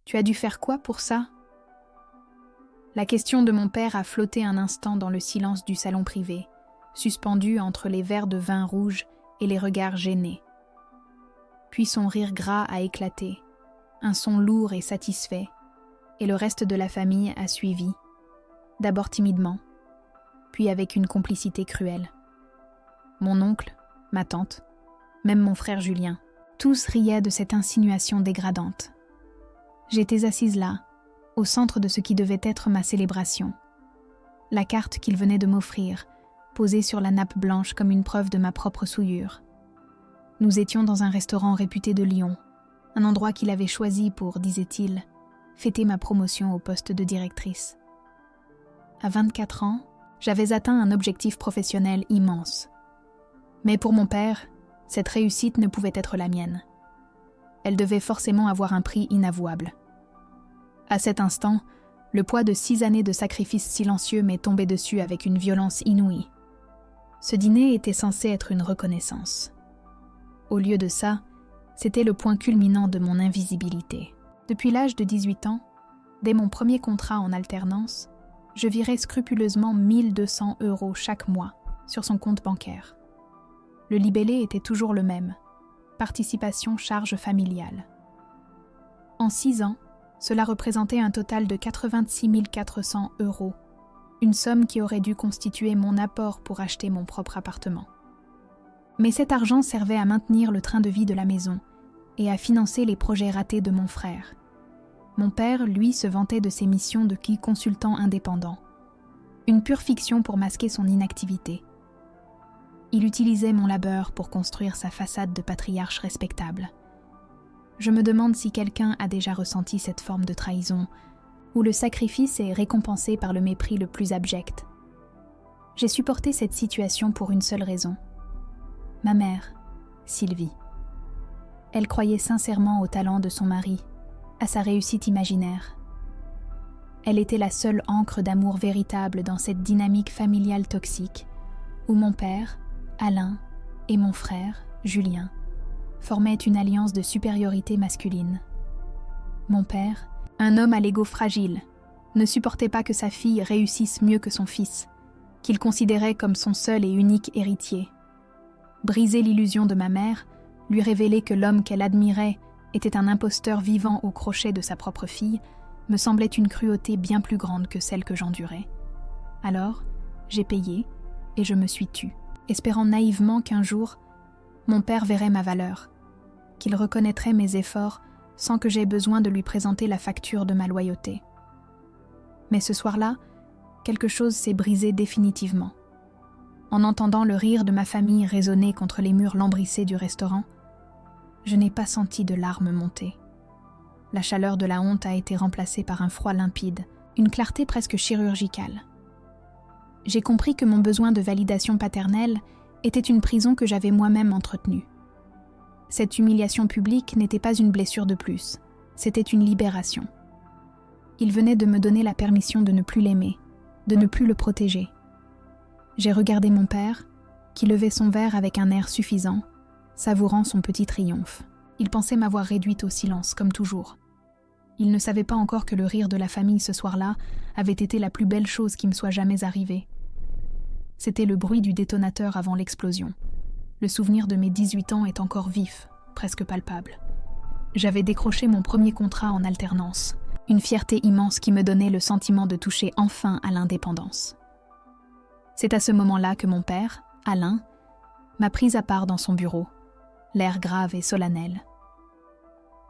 Tu as dû faire quoi pour ça ? La question de mon père a flotté un instant dans le silence du salon privé, suspendu entre les verres de vin rouge et les regards gênés. Puis son rire gras a éclaté, un son lourd et satisfait, et le reste de la famille a suivi, d'abord timidement, puis avec une complicité cruelle. Mon oncle, ma tante, même mon frère Julien, tous riaient de cette insinuation dégradante. J'étais assise là, au centre de ce qui devait être ma célébration. La carte qu'il venait de m'offrir, posée sur la nappe blanche comme une preuve de ma propre souillure. Nous étions dans un restaurant réputé de Lyon, un endroit qu'il avait choisi pour, disait-il, fêter ma promotion au poste de directrice. À 24 ans, j'avais atteint un objectif professionnel immense. Mais pour mon père, cette réussite ne pouvait être la mienne. Elle devait forcément avoir un prix inavouable. À cet instant, le poids de 6 années de sacrifices silencieux m'est tombé dessus avec une violence inouïe. Ce dîner était censé être une reconnaissance. Au lieu de ça, c'était le point culminant de mon invisibilité. Depuis l'âge de 18 ans, dès mon premier contrat en alternance, je virais scrupuleusement 1 200 € chaque mois sur son compte bancaire. Le libellé était toujours le même, participation charge familiale. En 6 ans, cela représentait un total de 86 400 €, une somme qui aurait dû constituer mon apport pour acheter mon propre appartement. Mais cet argent servait à maintenir le train de vie de la maison et à financer les projets ratés de mon frère. Mon père, lui, se vantait de ses missions de consultant indépendant. Une pure fiction pour masquer son inactivité. Il utilisait mon labeur pour construire sa façade de patriarche respectable. Je me demande si quelqu'un a déjà ressenti cette forme de trahison, où le sacrifice est récompensé par le mépris le plus abject. J'ai supporté cette situation pour une seule raison. Ma mère, Sylvie. Elle croyait sincèrement au talent de son mari, à sa réussite imaginaire. Elle était la seule ancre d'amour véritable dans cette dynamique familiale toxique, où mon père, Alain, et mon frère, Julien, formaient une alliance de supériorité masculine. Mon père, un homme à l'ego fragile, ne supportait pas que sa fille réussisse mieux que son fils, qu'il considérait comme son seul et unique héritier. Briser l'illusion de ma mère, lui révéler que l'homme qu'elle admirait était un imposteur vivant au crochet de sa propre fille, me semblait une cruauté bien plus grande que celle que j'endurais. Alors, j'ai payé et je me suis tue, espérant naïvement qu'un jour, mon père verrait ma valeur, qu'il reconnaîtrait mes efforts sans que j'aie besoin de lui présenter la facture de ma loyauté. Mais ce soir-là, quelque chose s'est brisé définitivement. En entendant le rire de ma famille résonner contre les murs lambrissés du restaurant, je n'ai pas senti de larmes monter. La chaleur de la honte a été remplacée par un froid limpide, une clarté presque chirurgicale. J'ai compris que mon besoin de validation paternelle était une prison que j'avais moi-même entretenue. Cette humiliation publique n'était pas une blessure de plus, c'était une libération. Il venait de me donner la permission de ne plus l'aimer, de ne plus le protéger. J'ai regardé mon père, qui levait son verre avec un air suffisant, savourant son petit triomphe. Il pensait m'avoir réduite au silence, comme toujours. Il ne savait pas encore que le rire de la famille ce soir-là avait été la plus belle chose qui me soit jamais arrivée. C'était le bruit du détonateur avant l'explosion. Le souvenir de mes 18 ans est encore vif, presque palpable. J'avais décroché mon premier contrat en alternance, une fierté immense qui me donnait le sentiment de toucher enfin à l'indépendance. C'est à ce moment-là que mon père, Alain, m'a prise à part dans son bureau, l'air grave et solennel.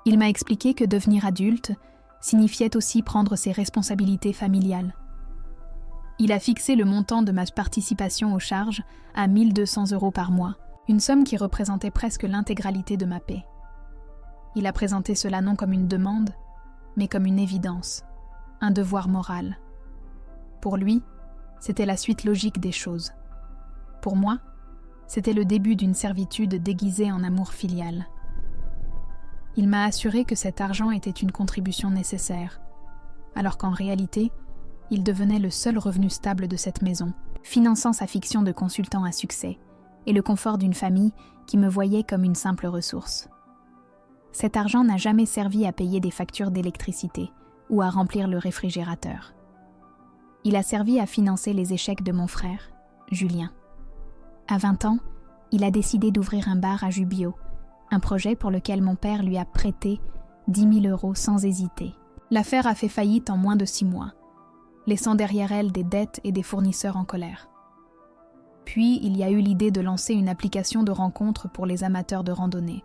Il m'a expliqué que devenir adulte signifiait aussi prendre ses responsabilités familiales. Il a fixé le montant de ma participation aux charges à 1 200 € par mois, une somme qui représentait presque l'intégralité de ma paie. Il a présenté cela non comme une demande, mais comme une évidence, un devoir moral. Pour lui, c'était la suite logique des choses. Pour moi, c'était le début d'une servitude déguisée en amour filial. Il m'a assuré que cet argent était une contribution nécessaire, alors qu'en réalité, il devenait le seul revenu stable de cette maison, finançant sa fiction de consultant à succès et le confort d'une famille qui me voyait comme une simple ressource. Cet argent n'a jamais servi à payer des factures d'électricité ou à remplir le réfrigérateur. Il a servi à financer les échecs de mon frère, Julien. À 20 ans, il a décidé d'ouvrir un bar à Jubio, un projet pour lequel mon père lui a prêté 10 000 € sans hésiter. L'affaire a fait faillite en moins de 6 mois, laissant derrière elle des dettes et des fournisseurs en colère. Puis, il y a eu l'idée de lancer une application de rencontre pour les amateurs de randonnée,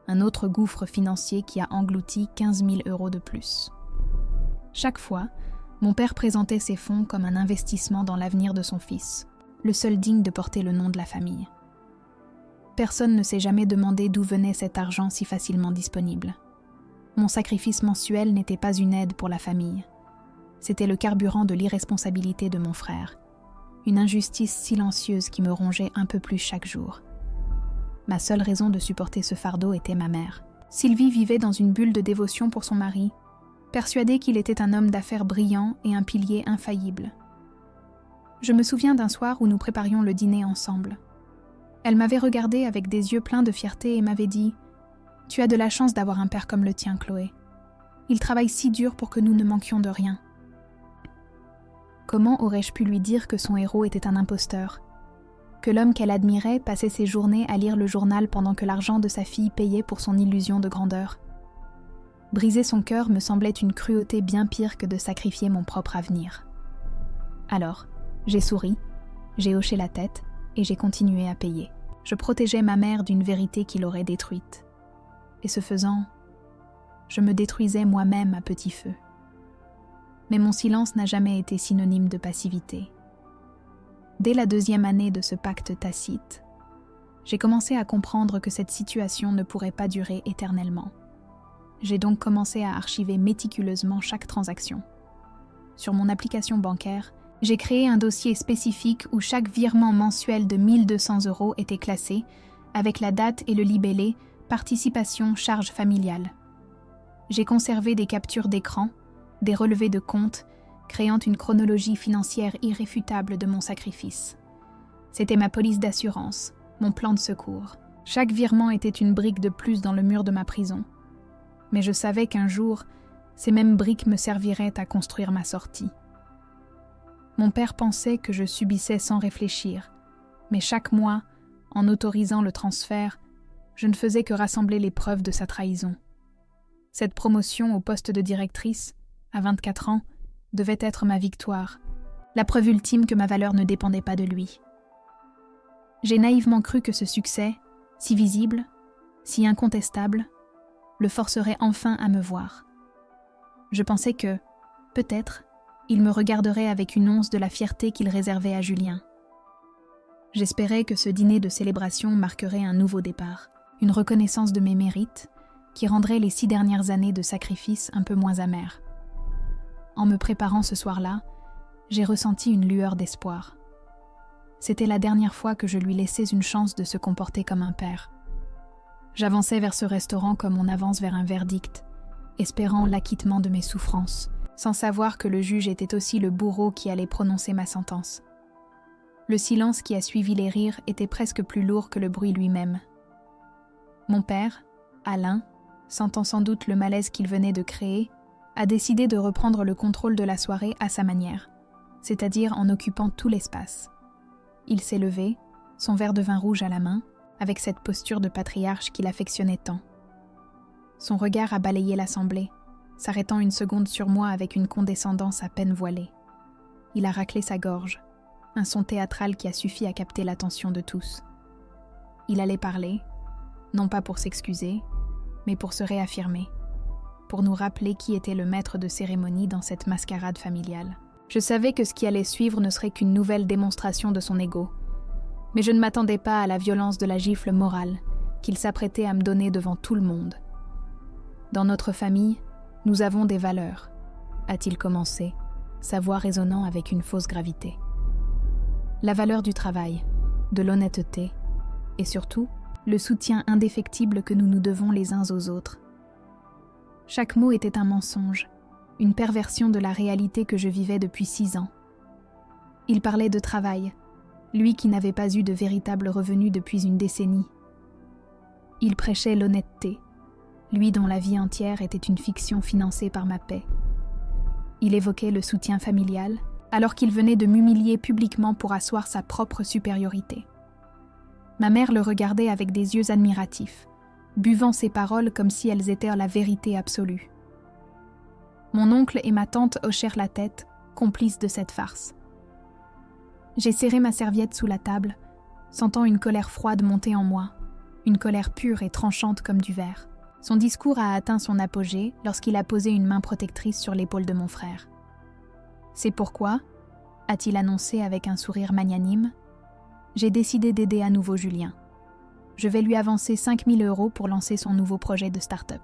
un autre gouffre financier qui a englouti 15 000 € de plus. Chaque fois, mon père présentait ces fonds comme un investissement dans l'avenir de son fils, le seul digne de porter le nom de la famille. Personne ne s'est jamais demandé d'où venait cet argent si facilement disponible. Mon sacrifice mensuel n'était pas une aide pour la famille. C'était le carburant de l'irresponsabilité de mon frère, une injustice silencieuse qui me rongeait un peu plus chaque jour. Ma seule raison de supporter ce fardeau était ma mère. Sylvie vivait dans une bulle de dévotion pour son mari, persuadée qu'il était un homme d'affaires brillant et un pilier infaillible. Je me souviens d'un soir où nous préparions le dîner ensemble. Elle m'avait regardée avec des yeux pleins de fierté et m'avait dit « Tu as de la chance d'avoir un père comme le tien, Chloé. Il travaille si dur pour que nous ne manquions de rien. » Comment aurais-je pu lui dire que son héros était un imposteur ? Que l'homme qu'elle admirait passait ses journées à lire le journal pendant que l'argent de sa fille payait pour son illusion de grandeur ? Briser son cœur me semblait une cruauté bien pire que de sacrifier mon propre avenir. Alors, j'ai souri, j'ai hoché la tête et j'ai continué à payer. Je protégeais ma mère d'une vérité qui l'aurait détruite. Et ce faisant, je me détruisais moi-même à petit feu. Mais mon silence n'a jamais été synonyme de passivité. Dès la 2e année de ce pacte tacite, j'ai commencé à comprendre que cette situation ne pourrait pas durer éternellement. J'ai donc commencé à archiver méticuleusement chaque transaction. Sur mon application bancaire, j'ai créé un dossier spécifique où chaque virement mensuel de 1 200 € était classé, avec la date et le libellé « Participation charge familiale ». J'ai conservé des captures d'écran, des relevés de compte, créant une chronologie financière irréfutable de mon sacrifice. C'était ma police d'assurance, mon plan de secours. Chaque virement était une brique de plus dans le mur de ma prison. Mais je savais qu'un jour, ces mêmes briques me serviraient à construire ma sortie. Mon père pensait que je subissais sans réfléchir, mais chaque mois, en autorisant le transfert, je ne faisais que rassembler les preuves de sa trahison. Cette promotion au poste de directrice, à 24 ans, devait être ma victoire, la preuve ultime que ma valeur ne dépendait pas de lui. J'ai naïvement cru que ce succès, si visible, si incontestable, le forcerait enfin à me voir. Je pensais que, peut-être, il me regarderait avec une once de la fierté qu'il réservait à Julien. J'espérais que ce dîner de célébration marquerait un nouveau départ, une reconnaissance de mes mérites, qui rendrait les 6 dernières années de sacrifice un peu moins amères. En me préparant ce soir-là, j'ai ressenti une lueur d'espoir. C'était la dernière fois que je lui laissais une chance de se comporter comme un père. J'avançais vers ce restaurant comme on avance vers un verdict, espérant l'acquittement de mes souffrances, sans savoir que le juge était aussi le bourreau qui allait prononcer ma sentence. Le silence qui a suivi les rires était presque plus lourd que le bruit lui-même. Mon père, Alain, sentant sans doute le malaise qu'il venait de créer, a décidé de reprendre le contrôle de la soirée à sa manière, c'est-à-dire en occupant tout l'espace. Il s'est levé, son verre de vin rouge à la main, avec cette posture de patriarche qu'il affectionnait tant. Son regard a balayé l'assemblée, s'arrêtant une seconde sur moi avec une condescendance à peine voilée. Il a raclé sa gorge, un son théâtral qui a suffi à capter l'attention de tous. Il allait parler, non pas pour s'excuser, mais pour se réaffirmer, pour nous rappeler qui était le maître de cérémonie dans cette mascarade familiale. Je savais que ce qui allait suivre ne serait qu'une nouvelle démonstration de son ego, mais je ne m'attendais pas à la violence de la gifle morale qu'il s'apprêtait à me donner devant tout le monde. Dans notre famille, nous avons des valeurs, a-t-il commencé, sa voix résonnant avec une fausse gravité. La valeur du travail, de l'honnêteté, et surtout, le soutien indéfectible que nous nous devons les uns aux autres. Chaque mot était un mensonge, une perversion de la réalité que je vivais depuis 6 ans. Il parlait de travail, lui qui n'avait pas eu de véritable revenu depuis une décennie. Il prêchait l'honnêteté, lui dont la vie entière était une fiction financée par ma paix. Il évoquait le soutien familial, alors qu'il venait de m'humilier publiquement pour asseoir sa propre supériorité. Ma mère le regardait avec des yeux admiratifs, buvant ses paroles comme si elles étaient la vérité absolue. Mon oncle et ma tante hochèrent la tête, complices de cette farce. J'ai serré ma serviette sous la table, sentant une colère froide monter en moi, une colère pure et tranchante comme du verre. Son discours a atteint son apogée lorsqu'il a posé une main protectrice sur l'épaule de mon frère. « C'est pourquoi, a-t-il annoncé avec un sourire magnanime, j'ai décidé d'aider à nouveau Julien. Je vais lui avancer 5 000 € pour lancer son nouveau projet de start-up. »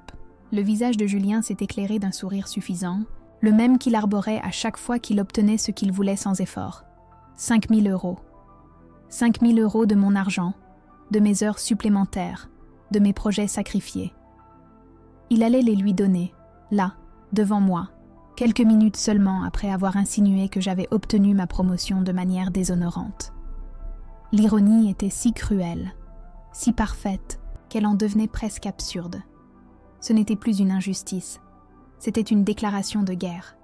Le visage de Julien s'est éclairé d'un sourire suffisant, le même qu'il arborait à chaque fois qu'il obtenait ce qu'il voulait sans effort. 5 000 €. 5 000 € de mon argent, de mes heures supplémentaires, de mes projets sacrifiés. Il allait les lui donner, là, devant moi, quelques minutes seulement après avoir insinué que j'avais obtenu ma promotion de manière déshonorante. L'ironie était si cruelle, si parfaite, qu'elle en devenait presque absurde. Ce n'était plus une injustice, c'était une déclaration de guerre.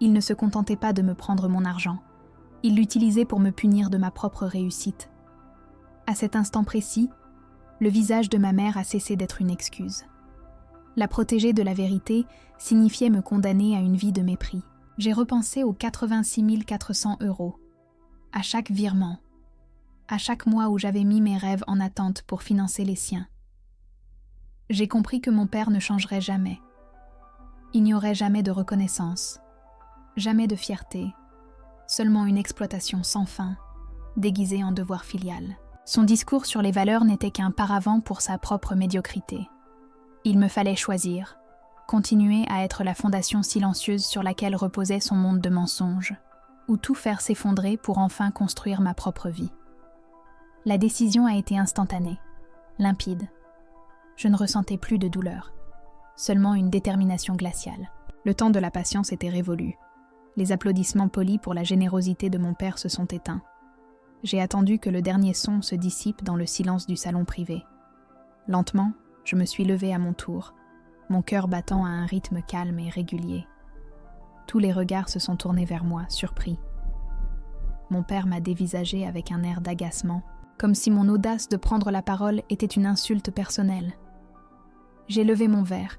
Il ne se contentait pas de me prendre mon argent, il l'utilisait pour me punir de ma propre réussite. À cet instant précis, le visage de ma mère a cessé d'être une excuse. La protéger de la vérité signifiait me condamner à une vie de mépris. J'ai repensé aux 86 400 €, à chaque virement, à chaque mois où j'avais mis mes rêves en attente pour financer les siens. J'ai compris que mon père ne changerait jamais. Il n'y aurait jamais de reconnaissance, jamais de fierté, seulement une exploitation sans fin, déguisée en devoir filial. Son discours sur les valeurs n'était qu'un paravent pour sa propre médiocrité. Il me fallait choisir, continuer à être la fondation silencieuse sur laquelle reposait son monde de mensonges, ou tout faire s'effondrer pour enfin construire ma propre vie. La décision a été instantanée, limpide. Je ne ressentais plus de douleur, seulement une détermination glaciale. Le temps de la patience était révolu. Les applaudissements polis pour la générosité de mon père se sont éteints. J'ai attendu que le dernier son se dissipe dans le silence du salon privé. Lentement, je me suis levée à mon tour, mon cœur battant à un rythme calme et régulier. Tous les regards se sont tournés vers moi, surpris. Mon père m'a dévisagée avec un air d'agacement, comme si mon audace de prendre la parole était une insulte personnelle. J'ai levé mon verre,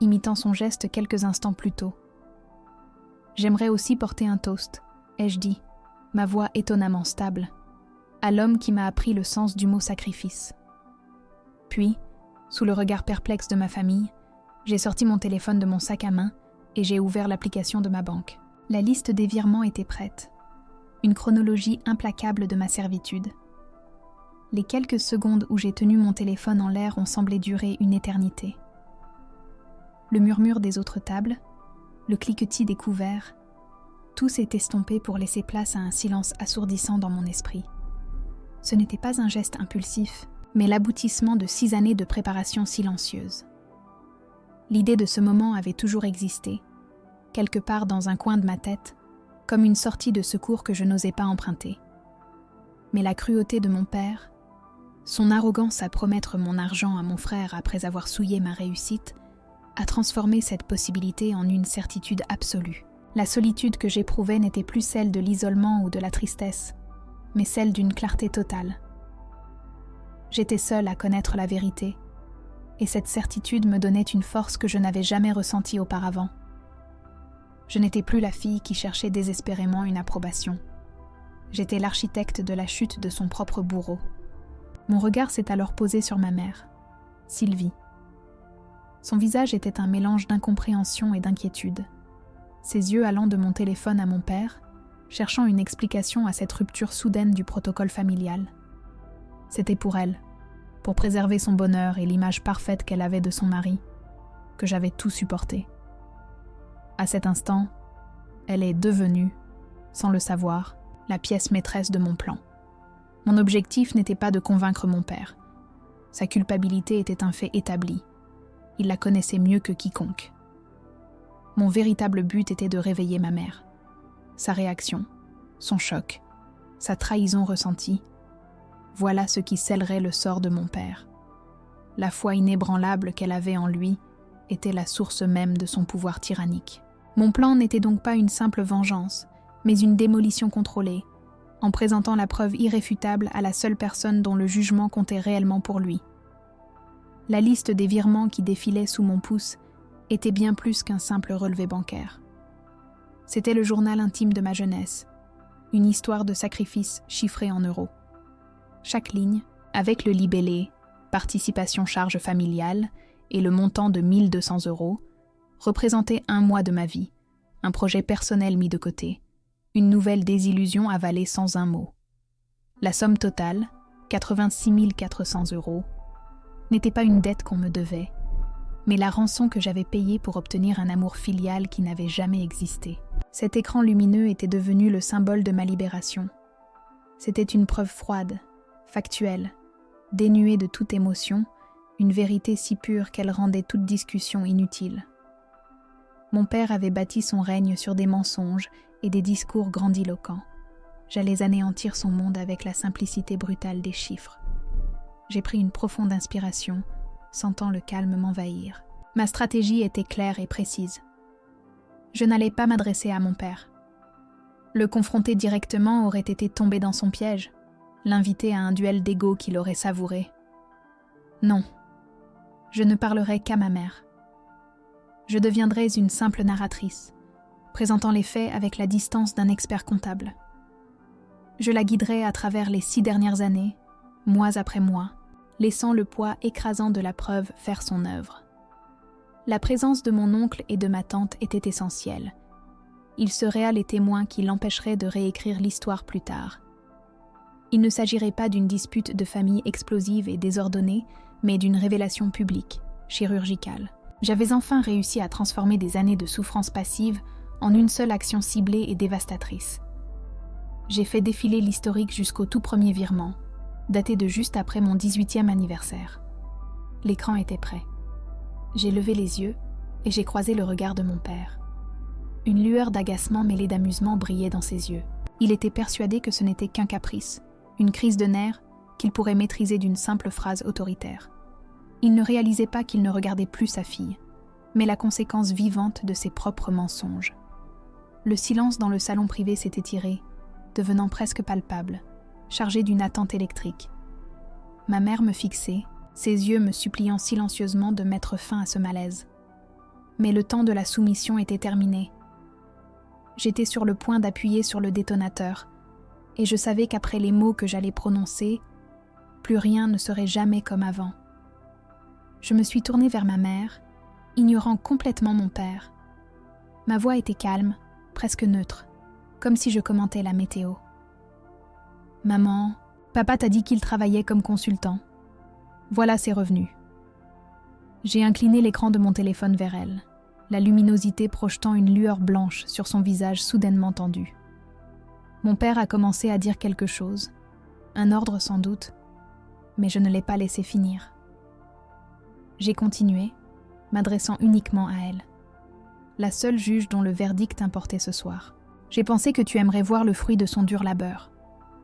imitant son geste quelques instants plus tôt. « J'aimerais aussi porter un toast », ai-je dit, ma voix étonnamment stable, à l'homme qui m'a appris le sens du mot sacrifice. Puis, sous le regard perplexe de ma famille, j'ai sorti mon téléphone de mon sac à main et j'ai ouvert l'application de ma banque. La liste des virements était prête, une chronologie implacable de ma servitude. Les quelques secondes où j'ai tenu mon téléphone en l'air ont semblé durer une éternité. Le murmure des autres tables, le cliquetis des couverts, tout s'est estompé pour laisser place à un silence assourdissant dans mon esprit. Ce n'était pas un geste impulsif, mais l'aboutissement de 6 années de préparation silencieuse. L'idée de ce moment avait toujours existé, quelque part dans un coin de ma tête, comme une sortie de secours que je n'osais pas emprunter. Mais la cruauté de mon père, son arrogance à promettre mon argent à mon frère après avoir souillé ma réussite, a transformé cette possibilité en une certitude absolue. La solitude que j'éprouvais n'était plus celle de l'isolement ou de la tristesse, mais celle d'une clarté totale. J'étais seule à connaître la vérité, et cette certitude me donnait une force que je n'avais jamais ressentie auparavant. Je n'étais plus la fille qui cherchait désespérément une approbation. J'étais l'architecte de la chute de son propre bourreau. Mon regard s'est alors posé sur ma mère, Sylvie. Son visage était un mélange d'incompréhension et d'inquiétude. Ses yeux allant de mon téléphone à mon père, cherchant une explication à cette rupture soudaine du protocole familial. C'était pour elle, pour préserver son bonheur et l'image parfaite qu'elle avait de son mari, que j'avais tout supporté. À cet instant, elle est devenue, sans le savoir, la pièce maîtresse de mon plan. Mon objectif n'était pas de convaincre mon père. Sa culpabilité était un fait établi. Il la connaissait mieux que quiconque. Mon véritable but était de réveiller ma mère. Sa réaction, son choc, sa trahison ressentie, voilà ce qui scellerait le sort de mon père. la foi inébranlable qu'elle avait en lui, était la source même de son pouvoir tyrannique. Mon plan n'était donc pas une simple vengeance, mais une démolition contrôlée, en présentant la preuve irréfutable à la seule personne dont le jugement comptait réellement pour lui. La liste des virements qui défilaient sous mon pouce était bien plus qu'un simple relevé bancaire. C'était le journal intime de ma jeunesse, une histoire de sacrifice chiffrée en euros. Chaque ligne, avec le libellé « Participation charge familiale » et le montant de 1 200 €, représentait un mois de ma vie, un projet personnel mis de côté, une nouvelle désillusion avalée sans un mot. La somme totale, 86 400 €, n'était pas une dette qu'on me devait, mais la rançon que j'avais payée pour obtenir un amour filial qui n'avait jamais existé. Cet écran lumineux était devenu le symbole de ma libération. C'était une preuve froide, factuelle, dénuée de toute émotion, une vérité si pure qu'elle rendait toute discussion inutile. Mon père avait bâti son règne sur des mensonges et des discours grandiloquents. J'allais anéantir son monde avec la simplicité brutale des chiffres. J'ai pris une profonde inspiration, sentant le calme m'envahir. Ma stratégie était claire et précise. Je n'allais pas m'adresser à mon père. Le confronter directement aurait été tomber dans son piège, l'inviter à un duel d'ego qu'il aurait savouré. Non, je ne parlerai qu'à ma mère. Je deviendrais une simple narratrice, présentant les faits avec la distance d'un expert comptable. Je la guiderai à travers les 6 dernières années, mois après mois, laissant le poids écrasant de la preuve faire son œuvre. La présence de mon oncle et de ma tante était essentielle. Ils seraient les témoins qui l'empêcheraient de réécrire l'histoire plus tard. Il ne s'agirait pas d'une dispute de famille explosive et désordonnée, mais d'une révélation publique, chirurgicale. J'avais enfin réussi à transformer des années de souffrance passive en une seule action ciblée et dévastatrice. J'ai fait défiler l'historique jusqu'au tout premier virement, daté de juste après mon 18e anniversaire. L'écran était prêt. J'ai levé les yeux et j'ai croisé le regard de mon père. Une lueur d'agacement mêlée d'amusement brillait dans ses yeux. Il était persuadé que ce n'était qu'un caprice, une crise de nerfs qu'il pourrait maîtriser d'une simple phrase autoritaire. Il ne réalisait pas qu'il ne regardait plus sa fille, mais la conséquence vivante de ses propres mensonges. Le silence dans le salon privé s'était étiré, devenant presque palpable, chargé d'une attente électrique. Ma mère me fixait, ses yeux me suppliant silencieusement de mettre fin à ce malaise. Mais le temps de la soumission était terminé. J'étais sur le point d'appuyer sur le détonateur, et je savais qu'après les mots que j'allais prononcer, plus rien ne serait jamais comme avant. Je me suis tournée vers ma mère, ignorant complètement mon père. Ma voix était calme, presque neutre, comme si je commentais la météo. « Maman, papa t'a dit qu'il travaillait comme consultant. Voilà ses revenus. » J'ai incliné l'écran de mon téléphone vers elle, la luminosité projetant une lueur blanche sur son visage soudainement tendu. Mon père a commencé à dire quelque chose, un ordre sans doute, mais je ne l'ai pas laissé finir. J'ai continué, m'adressant uniquement à elle, la seule juge dont le verdict importait ce soir. J'ai pensé que tu aimerais voir le fruit de son dur labeur.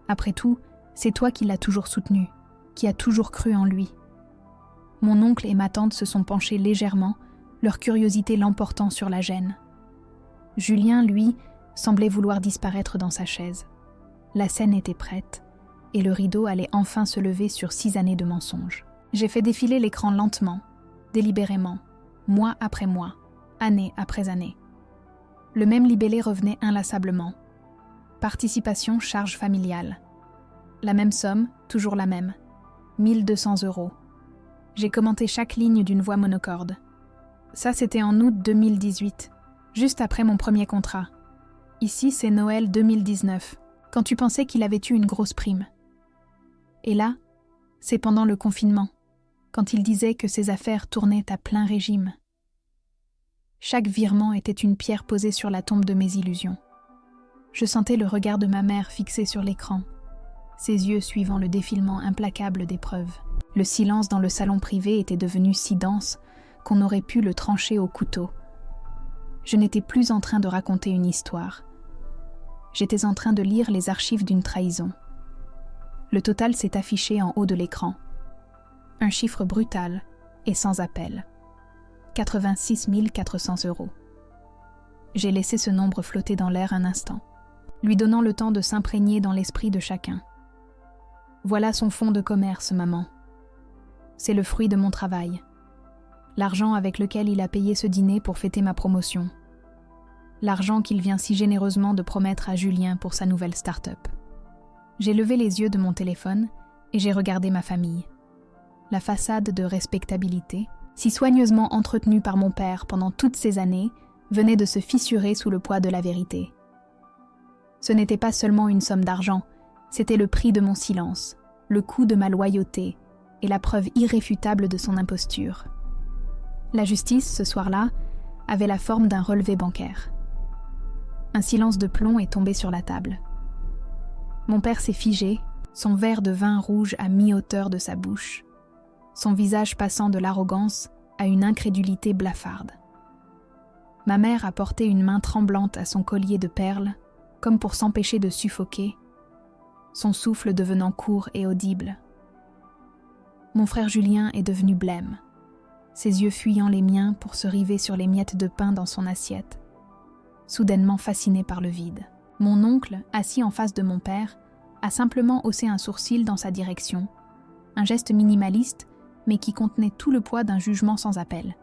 Après tout, c'est toi qui l'as toujours soutenu, qui as toujours cru en lui. Mon oncle et ma tante se sont penchés légèrement, leur curiosité l'emportant sur la gêne. Julien, lui, semblait vouloir disparaître dans sa chaise. La scène était prête, et le rideau allait enfin se lever sur 6 années de mensonges. J'ai fait défiler l'écran lentement, délibérément, mois après mois, année après année. Le même libellé revenait inlassablement. Participation charge familiale. La même somme, toujours la même. 1 200 €. J'ai commenté chaque ligne d'une voix monocorde. Ça, c'était en août 2018, juste après mon premier contrat. Ici, c'est Noël 2019, quand tu pensais qu'il avait eu une grosse prime. Et là, c'est pendant le confinement, quand il disait que ses affaires tournaient à plein régime. Chaque virement était une pierre posée sur la tombe de mes illusions. Je sentais le regard de ma mère fixé sur l'écran, ses yeux suivant le défilement implacable des preuves. Le silence dans le salon privé était devenu si dense qu'on aurait pu le trancher au couteau. Je n'étais plus en train de raconter une histoire. J'étais en train de lire les archives d'une trahison. Le total s'est affiché en haut de l'écran. Un chiffre brutal, et sans appel. 86 400 €. J'ai laissé ce nombre flotter dans l'air un instant, lui donnant le temps de s'imprégner dans l'esprit de chacun. Voilà son fonds de commerce, maman. C'est le fruit de mon travail. L'argent avec lequel il a payé ce dîner pour fêter ma promotion. L'argent qu'il vient si généreusement de promettre à Julien pour sa nouvelle start-up. J'ai levé les yeux de mon téléphone et j'ai regardé ma famille. La façade de respectabilité, si soigneusement entretenue par mon père pendant toutes ces années, venait de se fissurer sous le poids de la vérité. Ce n'était pas seulement une somme d'argent, c'était le prix de mon silence, le coût de ma loyauté et la preuve irréfutable de son imposture. La justice, ce soir-là, avait la forme d'un relevé bancaire. Un silence de plomb est tombé sur la table. Mon père s'est figé, son verre de vin rouge à mi-hauteur de sa bouche, son visage passant de l'arrogance à une incrédulité blafarde. Ma mère a porté une main tremblante à son collier de perles, comme pour s'empêcher de suffoquer, son souffle devenant court et audible. Mon frère Julien est devenu blême, ses yeux fuyant les miens pour se river sur les miettes de pain dans son assiette, soudainement fasciné par le vide. Mon oncle, assis en face de mon père, a simplement haussé un sourcil dans sa direction, un geste minimaliste, mais qui contenait tout le poids d'un jugement sans appel.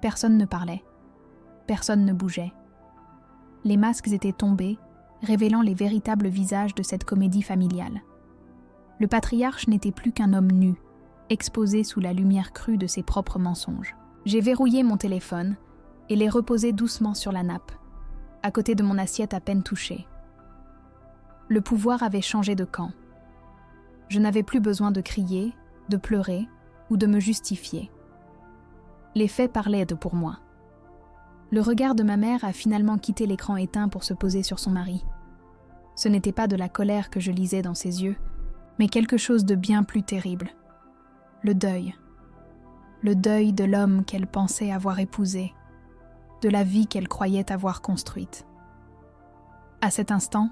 Personne ne parlait, personne ne bougeait. Les masques étaient tombés, révélant les véritables visages de cette comédie familiale. Le patriarche n'était plus qu'un homme nu, exposé sous la lumière crue de ses propres mensonges. J'ai verrouillé mon téléphone et l'ai reposé doucement sur la nappe, à côté de mon assiette à peine touchée. Le pouvoir avait changé de camp. Je n'avais plus besoin de crier, de pleurer ou de me justifier. Les faits parlaient pour moi. Le regard de ma mère a finalement quitté l'écran éteint pour se poser sur son mari. Ce n'était pas de la colère que je lisais dans ses yeux, mais quelque chose de bien plus terrible. Le deuil. Le deuil de l'homme qu'elle pensait avoir épousé, de la vie qu'elle croyait avoir construite. À cet instant,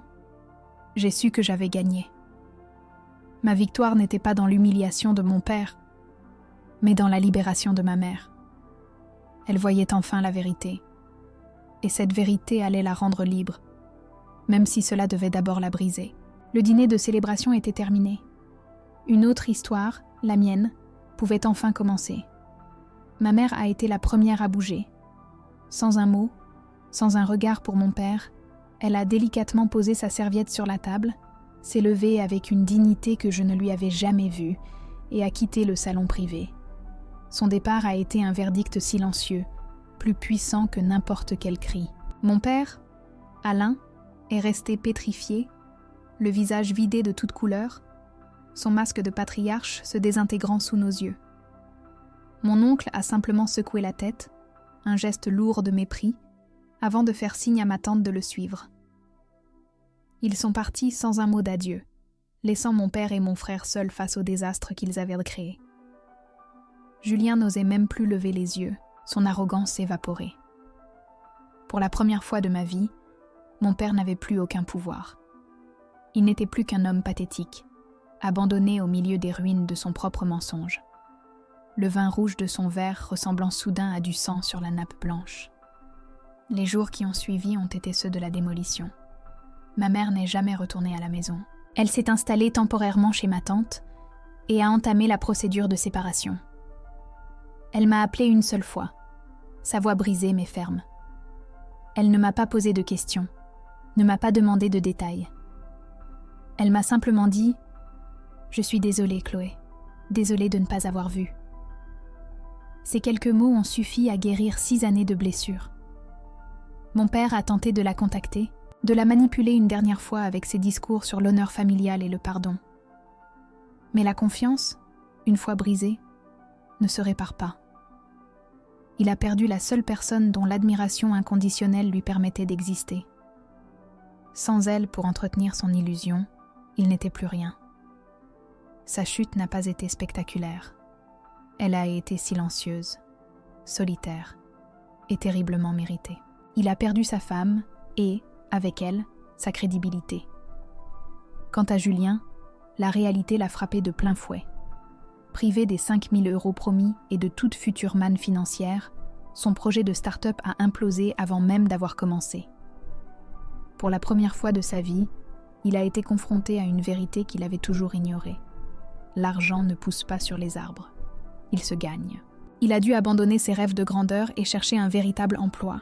j'ai su que j'avais gagné. Ma victoire n'était pas dans l'humiliation de mon père, mais dans la libération de ma mère. Elle voyait enfin la vérité, et cette vérité allait la rendre libre, même si cela devait d'abord la briser. Le dîner de célébration était terminé. Une autre histoire, la mienne, pouvait enfin commencer. Ma mère a été la première à bouger. Sans un mot, sans un regard pour mon père, elle a délicatement posé sa serviette sur la table, s'est levée avec une dignité que je ne lui avais jamais vue et a quitté le salon privé. Son départ a été un verdict silencieux, plus puissant que n'importe quel cri. Mon père, Alain, est resté pétrifié, le visage vidé de toute couleur, son masque de patriarche se désintégrant sous nos yeux. Mon oncle a simplement secoué la tête, un geste lourd de mépris, avant de faire signe à ma tante de le suivre. Ils sont partis sans un mot d'adieu, laissant mon père et mon frère seuls face au désastre qu'ils avaient créé. Julien n'osait même plus lever les yeux, son arrogance s'évaporait. Pour la première fois de ma vie, mon père n'avait plus aucun pouvoir. Il n'était plus qu'un homme pathétique, abandonné au milieu des ruines de son propre mensonge. Le vin rouge de son verre ressemblant soudain à du sang sur la nappe blanche. Les jours qui ont suivi ont été ceux de la démolition. Ma mère n'est jamais retournée à la maison. Elle s'est installée temporairement chez ma tante et a entamé la procédure de séparation. Elle m'a appelée une seule fois, sa voix brisée mais ferme. Elle ne m'a pas posé de questions, ne m'a pas demandé de détails. Elle m'a simplement dit « Je suis désolée, Chloé, désolée de ne pas avoir vu. » Ces quelques mots ont suffi à guérir 6 années de blessures. Mon père a tenté de la contacter, de la manipuler une dernière fois avec ses discours sur l'honneur familial et le pardon. Mais la confiance, une fois brisée, ne se répare pas. Il a perdu la seule personne dont l'admiration inconditionnelle lui permettait d'exister. Sans elle pour entretenir son illusion, il n'était plus rien. Sa chute n'a pas été spectaculaire. Elle a été silencieuse, solitaire et terriblement méritée. Il a perdu sa femme et, avec elle, sa crédibilité. Quant à Julien, la réalité l'a frappé de plein fouet. Privé des 5 000 € promis et de toute future manne financière, son projet de start-up a implosé avant même d'avoir commencé. Pour la première fois de sa vie, il a été confronté à une vérité qu'il avait toujours ignorée. L'argent ne pousse pas sur les arbres. Il se gagne. Il a dû abandonner ses rêves de grandeur et chercher un véritable emploi.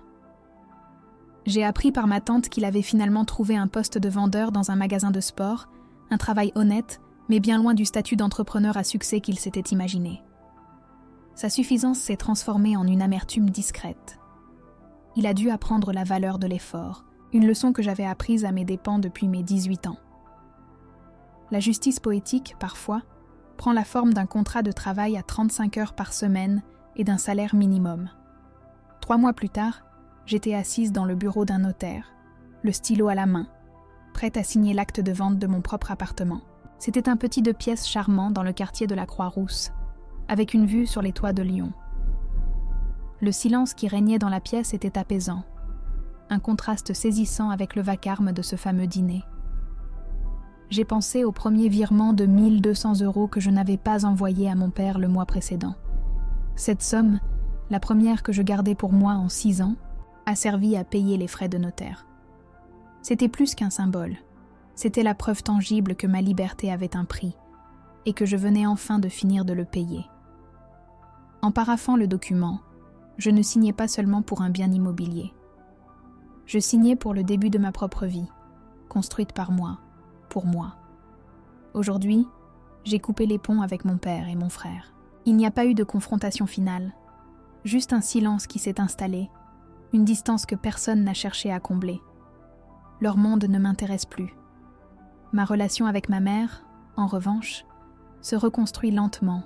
J'ai appris par ma tante qu'il avait finalement trouvé un poste de vendeur dans un magasin de sport, un travail honnête, mais bien loin du statut d'entrepreneur à succès qu'il s'était imaginé. Sa suffisance s'est transformée en une amertume discrète. Il a dû apprendre la valeur de l'effort, une leçon que j'avais apprise à mes dépens depuis mes 18 ans. La justice poétique, parfois, prend la forme d'un contrat de travail à 35 heures par semaine et d'un salaire minimum. 3 mois plus tard, j'étais assise dans le bureau d'un notaire, le stylo à la main, prête à signer l'acte de vente de mon propre appartement. C'était un petit 2 pièces charmant dans le quartier de la Croix-Rousse, avec une vue sur les toits de Lyon. Le silence qui régnait dans la pièce était apaisant, un contraste saisissant avec le vacarme de ce fameux dîner. J'ai pensé au premier virement de 1 200 € que je n'avais pas envoyé à mon père le mois précédent. Cette somme, la première que je gardais pour moi en 6 ans, a servi à payer les frais de notaire. C'était plus qu'un symbole. C'était la preuve tangible que ma liberté avait un prix et que je venais enfin de finir de le payer. En paraphant le document, je ne signais pas seulement pour un bien immobilier. Je signais pour le début de ma propre vie, construite par moi, pour moi. Aujourd'hui, j'ai coupé les ponts avec mon père et mon frère. Il n'y a pas eu de confrontation finale, juste un silence qui s'est installé, une distance que personne n'a cherché à combler. Leur monde ne m'intéresse plus. Ma relation avec ma mère, en revanche, se reconstruit lentement,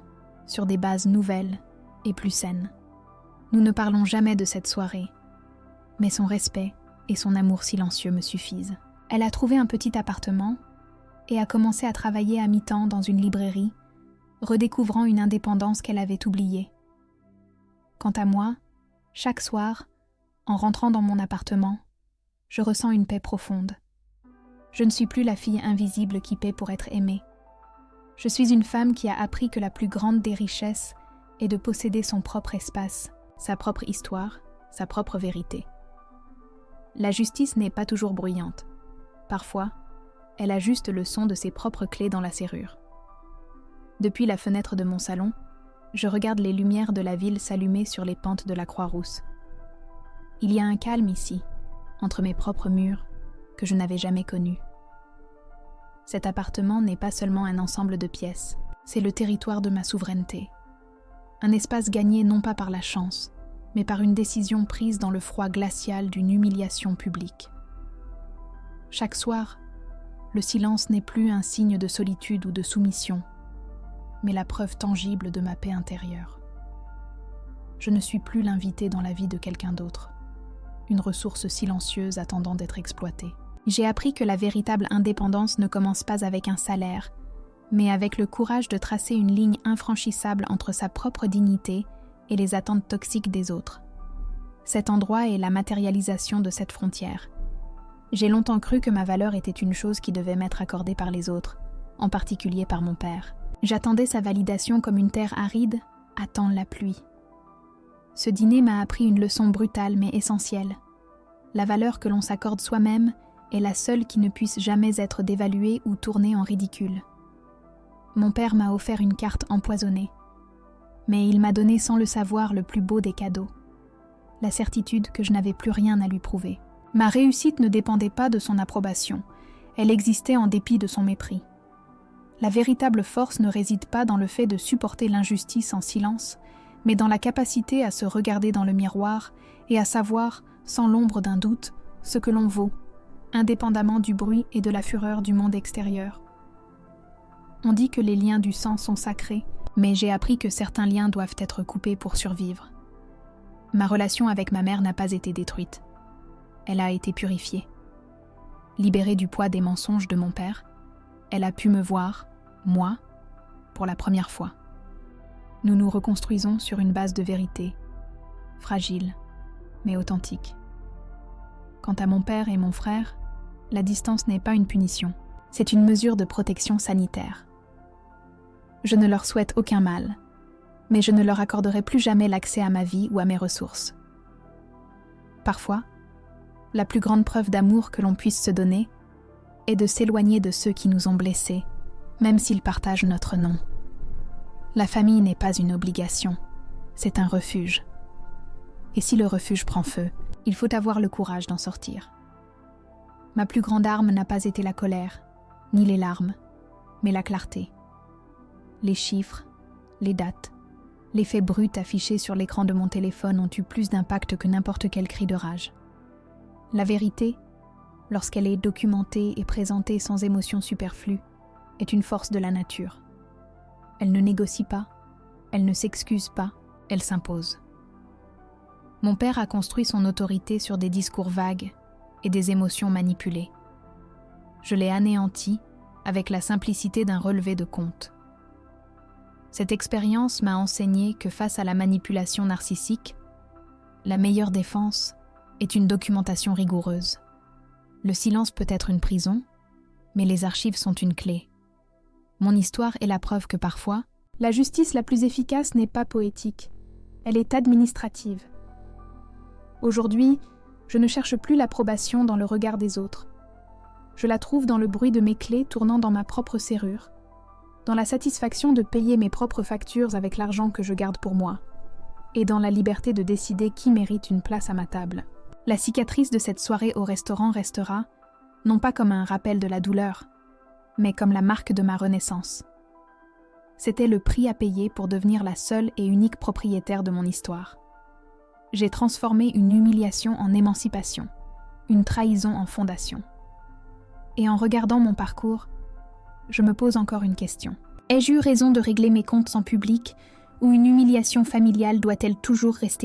sur des bases nouvelles et plus saines. Nous ne parlons jamais de cette soirée, mais son respect et son amour silencieux me suffisent. Elle a trouvé un petit appartement et a commencé à travailler à mi-temps dans une librairie, redécouvrant une indépendance qu'elle avait oubliée. Quant à moi, chaque soir, en rentrant dans mon appartement, je ressens une paix profonde. Je ne suis plus la fille invisible qui paie pour être aimée. Je suis une femme qui a appris que la plus grande des richesses est de posséder son propre espace, sa propre histoire, sa propre vérité. La justice n'est pas toujours bruyante. Parfois, elle a juste le son de ses propres clés dans la serrure. Depuis la fenêtre de mon salon, je regarde les lumières de la ville s'allumer sur les pentes de la Croix-Rousse. Il y a un calme ici, entre mes propres murs, que je n'avais jamais connu. Cet appartement n'est pas seulement un ensemble de pièces, c'est le territoire de ma souveraineté. Un espace gagné non pas par la chance, mais par une décision prise dans le froid glacial d'une humiliation publique. Chaque soir, le silence n'est plus un signe de solitude ou de soumission, mais la preuve tangible de ma paix intérieure. Je ne suis plus l'invité dans la vie de quelqu'un d'autre, une ressource silencieuse attendant d'être exploitée. J'ai appris que la véritable indépendance ne commence pas avec un salaire, mais avec le courage de tracer une ligne infranchissable entre sa propre dignité et les attentes toxiques des autres. Cet endroit est la matérialisation de cette frontière. J'ai longtemps cru que ma valeur était une chose qui devait m'être accordée par les autres, en particulier par mon père. J'attendais sa validation comme une terre aride attend la pluie. Ce dîner m'a appris une leçon brutale mais essentielle. La valeur que l'on s'accorde soi-même est la seule qui ne puisse jamais être dévaluée ou tournée en ridicule. Mon père m'a offert une carte empoisonnée, mais il m'a donné sans le savoir le plus beau des cadeaux, la certitude que je n'avais plus rien à lui prouver. Ma réussite ne dépendait pas de son approbation, elle existait en dépit de son mépris. La véritable force ne réside pas dans le fait de supporter l'injustice en silence, mais dans la capacité à se regarder dans le miroir et à savoir, sans l'ombre d'un doute, ce que l'on vaut, indépendamment du bruit et de la fureur du monde extérieur. On dit que les liens du sang sont sacrés, mais j'ai appris que certains liens doivent être coupés pour survivre. Ma relation avec ma mère n'a pas été détruite. Elle a été purifiée. Libérée du poids des mensonges de mon père, elle a pu me voir, moi, pour la première fois. Nous nous reconstruisons sur une base de vérité, fragile, mais authentique. Quant à mon père et mon frère, la distance n'est pas une punition, c'est une mesure de protection sanitaire. Je ne leur souhaite aucun mal, mais je ne leur accorderai plus jamais l'accès à ma vie ou à mes ressources. Parfois, la plus grande preuve d'amour que l'on puisse se donner est de s'éloigner de ceux qui nous ont blessés, même s'ils partagent notre nom. La famille n'est pas une obligation, c'est un refuge. Et si le refuge prend feu, il faut avoir le courage d'en sortir. Ma plus grande arme n'a pas été la colère, ni les larmes, mais la clarté. Les chiffres, les dates, les faits bruts affichés sur l'écran de mon téléphone ont eu plus d'impact que n'importe quel cri de rage. La vérité, lorsqu'elle est documentée et présentée sans émotion superflue, est une force de la nature. Elle ne négocie pas, elle ne s'excuse pas, elle s'impose. Mon père a construit son autorité sur des discours vagues et des émotions manipulées. Je l'ai anéanti avec la simplicité d'un relevé de compte. Cette expérience m'a enseigné que face à la manipulation narcissique, la meilleure défense est une documentation rigoureuse. Le silence peut être une prison, mais les archives sont une clé. Mon histoire est la preuve que parfois, la justice la plus efficace n'est pas poétique, elle est administrative. Aujourd'hui, je ne cherche plus l'approbation dans le regard des autres. Je la trouve dans le bruit de mes clés tournant dans ma propre serrure, dans la satisfaction de payer mes propres factures avec l'argent que je garde pour moi, et dans la liberté de décider qui mérite une place à ma table. La cicatrice de cette soirée au restaurant restera, non pas comme un rappel de la douleur, mais comme la marque de ma renaissance. C'était le prix à payer pour devenir la seule et unique propriétaire de mon histoire. J'ai transformé une humiliation en émancipation, une trahison en fondation. Et en regardant mon parcours, je me pose encore une question. Ai-je eu raison de régler mes comptes en public, ou une humiliation familiale doit-elle toujours rester